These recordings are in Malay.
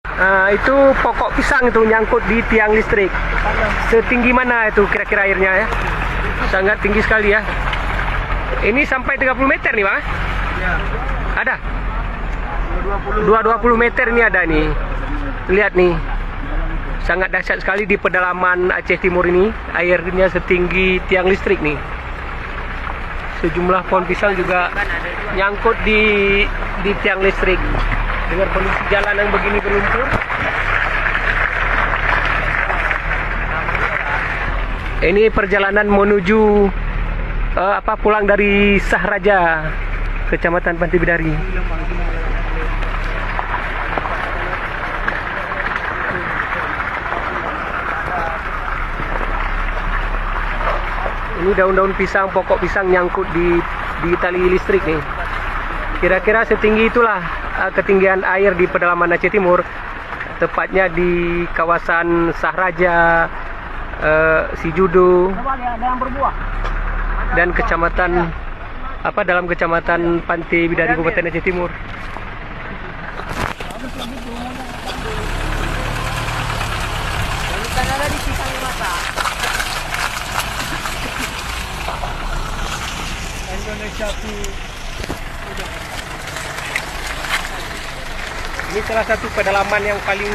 Itu pokok pisang itu nyangkut di tiang listrik. Setinggi mana itu kira-kira airnya ya? Sangat tinggi sekali ya. Ini sampai 30 meter nih Bang? Ya. Ada? 220 meter ini ada nih. Lihat nih. Sangat dahsyat sekali di pedalaman Aceh Timur ini. Airnya setinggi tiang listrik nih. Sejumlah pohon pisang juga nyangkut di tiang listrik. Dengan kondisi jalan yang begini berlumpur. Ini perjalanan menuju pulang dari Sahraja, Kecamatan Pantai Bidari. Ini daun-daun pisang, pokok pisang nyangkut di tali listrik nih. Kira-kira setinggi itulah ketinggian air di pedalaman Aceh Timur, tepatnya di kawasan Sahraja, Sijudo, dan kecamatan dalam kecamatan Pantai Bidari Kabupaten Aceh Timur. Ini salah satu pedalaman yang paling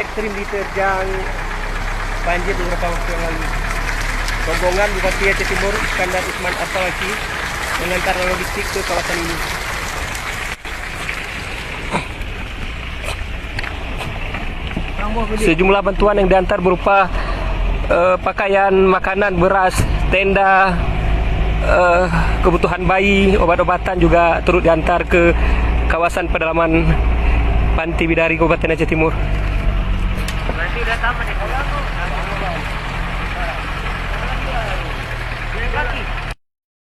ekstrim diterjang banjir beberapa waktu yang lalu. Rombongan Bupati Aceh Timur Iskandar Usman Assalaki mengantar logistik ke kawasan ini. Sejumlah bantuan yang diantar berupa pakaian, makanan, beras, tenda, kebutuhan bayi, obat-obatan juga turut diantar ke kawasan pedalaman Pantai Bidari Kabupaten Aceh Timur. Berarti udah sama nih.